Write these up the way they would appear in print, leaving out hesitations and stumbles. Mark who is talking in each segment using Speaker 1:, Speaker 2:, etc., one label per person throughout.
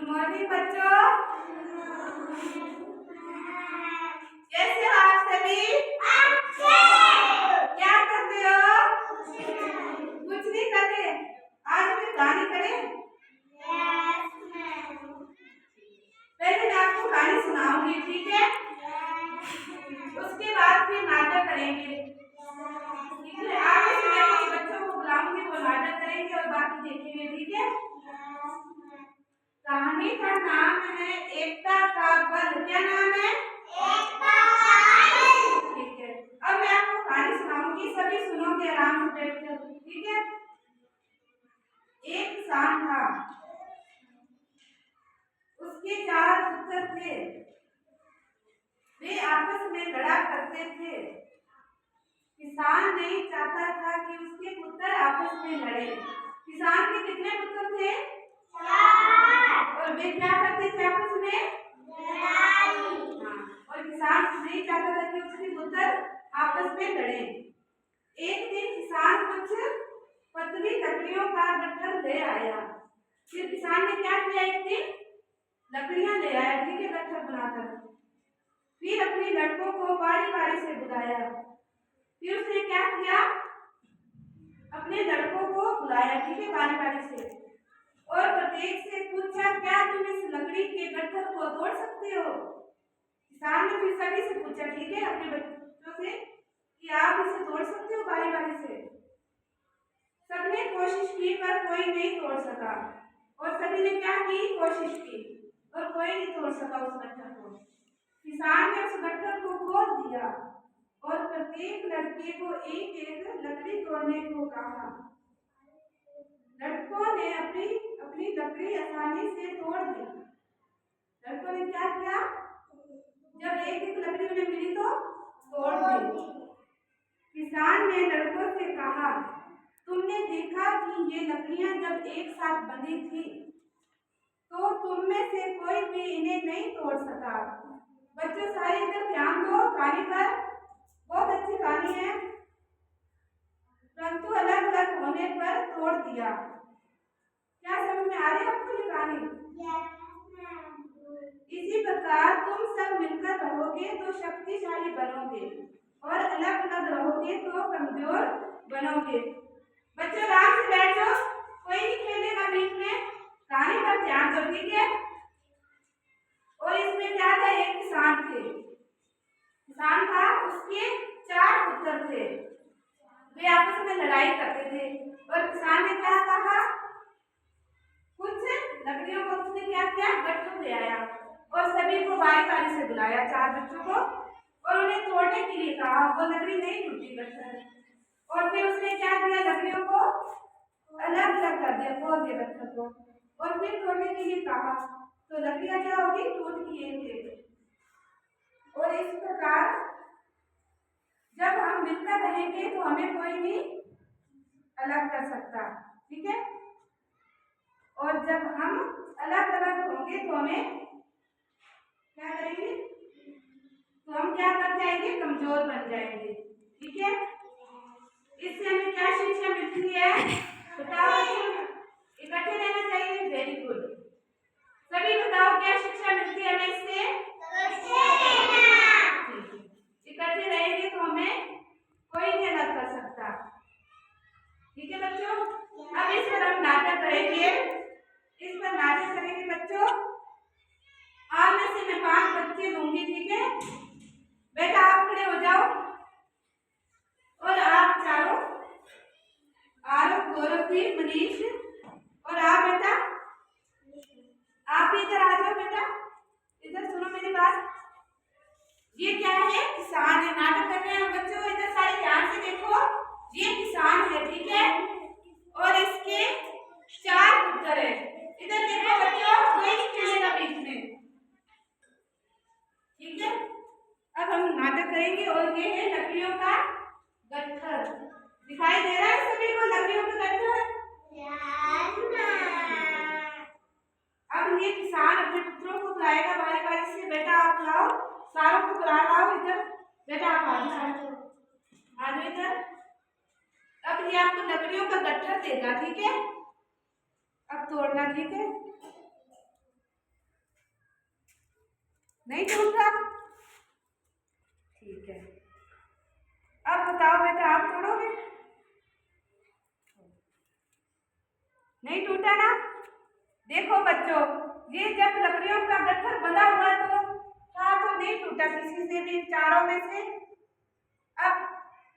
Speaker 1: Morning बच्चों, कैसे हो आप सभी? क्या करते हो? कुछ नहीं करते। आज मैं कहानी करें? पहले मैं आपको कहानी सुनाऊंगी, ठीक है? उसके बाद फिर नाटक करेंगे, ठीक है? आप इसमें कुछ बच्चों को बुलाऊंगी, वो नाटक करेंगे और बाकी देखेंगे, ठीक है? कहानी का नाम है एकता का बल। क्या नाम है? एकता का बल। ठीक है, अब मैं आपको कहानी सुनाऊंगी, सभी सुनोगे आराम से बैठकर, ठीक है? एक किसान था, उसके 4 पुत्र थे। वे आपस में लड़ा करते थे। किसान नहीं चाहता था कि उसके पुत्र आपस में लड़े। किसान के कितने पुत्र थे? 4। और वे क्या करते थे आपस में? लड़ाई। और किसान नहीं चाहता था कि उसके पुत्र आपस में लड़े। एक दिन किसान कुछ पतली लकड़ियों का गट्ठर ले आया। फिर किसान ने क्या किया? एक दिन लकड़ियां ले आया, ठीक है, गट्ठर बनाकर। फिर अपने लड़कों को बारी बारी से बुलाया। फिर उसने क्या किया? अपने लड़कों को बुलाया, ठीक है, बारी बारी से, और प्रत्येक से पूछा, क्या तुम इस लकड़ी के गट्ठर को तोड़ सकते हो? किसान ने फिर सभी से पूछा, ठीक है, अपने बच्चों से, कि आप इसे तोड़ सकते हो बारी बारी से? सबने कोशिश की पर कोई नहीं तोड़ सका। और सभी ने क्या की? कोशिश की और कोई नहीं तोड़ सका उस गट्ठर को। किसान ने उस गट्ठर को खोल दिया और प्रत्येक लड़के को एक एक लकड़ी तोड़ने को कहा। लड़कों ने अपनी लकड़ी आसानी से तोड़ दी। लड़कों ने क्या किया? जब एक एक लकड़ी उन्हें मिली तो तोड़ दी। किसान ने लड़कों से कहा, तुमने देखा कि ये लकड़ियां जब एक साथ बंधी थी तो तुम में से कोई भी इन्हें नहीं तोड़ सका। बच्चों सारे इधर ध्यान दो कहानी पर, बहुत अच्छी कहानी है। परंतु अलग अलग होने पर तोड़ दिया। क्या समझ में आ रही है आपको ये कहानी? इसी प्रकार तुम सब मिलकर रहोगे तो शक्तिशाली बनोगे और अलग अलग रहोगे तो कमजोर बनोगे। बच्चों आराम से बैठो, कोई नहीं खेलेगा बीच में, कहानी पर ध्यान दो, ठीक है? और इसमें क्या था? एक किसान थे, किसान था, उसके 4 पुत्र थे। वे आपस में लड़ाई करते थे और किसान ने क्या कहा? कुछ लकड़ियों को उसने क्या किया? गट्ठर ले आया और सभी को बारी बारी से बुलाया, 4 बच्चों को, और उन्हें तोड़ने के लिए कहा। वो लकड़ी नहीं टूटी गट्ठर। और फिर उसने क्या किया? लकड़ियों को अलग अलग कर दिया, खोल दिया गट्ठर को, और फिर तोड़ने के लिए कहा। तो लकड़ियां क्या होगी? टूट गई एक। और इस प्रकार जब हम मिलकर रहेंगे तो हमें कोई नहीं अलग कर सकता, ठीक है? और जब हम अलग अलग होंगे तो हमें क्या करेंगे? तो हम क्या कर जाएंगे? कमजोर बन जाएंगे, ठीक है? इससे हमें क्या शिक्षा मिलती है? बताओ। इकट्ठे रहना चाहिए, वेरी गुड। सभी बताओ क्या शिक्षा मिलती है हमें इससे? इकट्ठे रहेंगे तो हमें कोई नहीं अलग कर सकता, ठीक है बच्चों? अब इस पर हम नाटक करेंगे, इस पर नाटक करेंगे बच्चों। आप में से मैं 5 बच्चे दूंगी, ठीक है? बेटा आप खड़े हो जाओ और आप चारों, आरव, गौरवदीप, मनीष, और आप बेटा, आप भी इधर आ जाओ बेटा, इधर सुनो मेरी बात। ये क्या है? किसान है, नाटक कर रहे हैं हम बच्चों, इधर सारे ध्यान से देखो। ये किसान है, ठीक है, और इसके 4 पुत्र है। इधर देखो बच्चों, कोई नहीं खेलेगा बीच में, ठीक है? अब हम नाटक करेंगे और ये है लकड़ियों का गट्ठर। दिखाई दे रहा है सभी को लकड़ियों का गट्ठर? अब ये किसान अपने पुत्रों को बुलाएगा बारी बारी से। बेटा आप लाओ, सारों को बुला लाओ इधर। बेटा आप आ जाओ, आ जाओ इधर। अब ये आपको लकड़ियों का गट्ठर देगा, ठीक है? अब तोड़ना, ठीक है? नहीं टूट रहा? ठीक है। अब बताओ बेटा, आप तोड़ोगे? नहीं टूटा ना? देखो बच्चों, ये जब लकड़ियों का गट्ठर बंधा हुआ तो था, तो नहीं टूटा किसी से भी, चारों में से। अब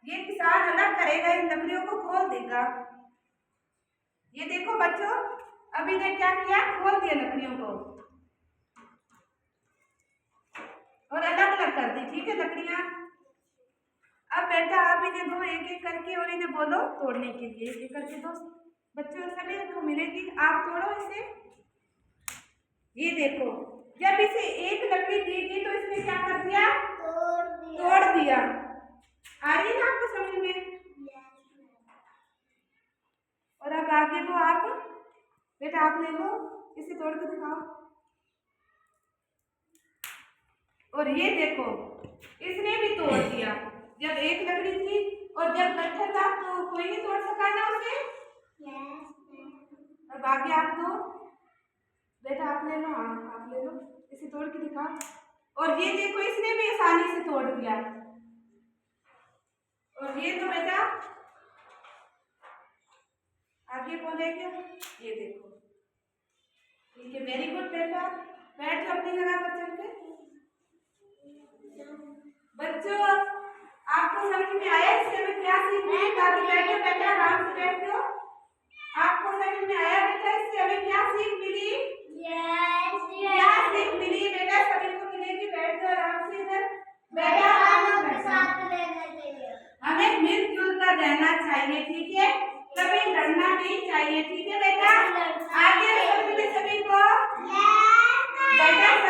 Speaker 1: ये किसान अलग करेगा, इन लकड़ियों को खोल देगा। ये देखो बच्चों, अभी ने क्या किया, खोल दिया लकड़ियों को और अलग अलग कर दी। ठीक है लकड़ियां। अब बेटा आप इन्हें दो एक एक करके, और इन्हें बोलो तोड़ने के लिए। एक एक करके दो बच्चों, सभी को मिलेगी। आप तोड़ो इसे। ये देखो, जब इसे एक लकड़ी दी गई तो इसने क्या कर दिया, तोड़ दिया। आ रही है ना आपको समझ में? और अब आगे दो आप बेटा, आप ले लो, इसे तोड़ के दिखाओ। और ये देखो, इसने भी तोड़ दिया। जब एक लकड़ी थी और जब गट्ठर था तो कोई नहीं तोड़ सका ना उसे। अब आगे आप दो बेटा, आप ले लो। हाँ आप ले लो, इसे तोड़ के दिखाओ। और ये देखो, इसने भी आसानी से तोड़ दिया। और ये तो बेटा आगे बोलेंगे। ये देखो, ठीक है, वेरी गुड बेटा। बैठ जाओ अपनी जगह पर चल के। बच्चों आपको समझ में आया इससे हमें क्या सीखना है? ताकि बैठो बेटा, आराम से बैठो। आपको समझ में आया बेटा इससे हमें क्या सीख मिली? क्या सीख मिली बेटा? सभी को मिलेगी। बैठ जाओ आराम से इधर। बेटा हमें मिलजुल कर रहना चाहिए, ठीक है? कभी लड़ना नहीं चाहिए, ठीक है?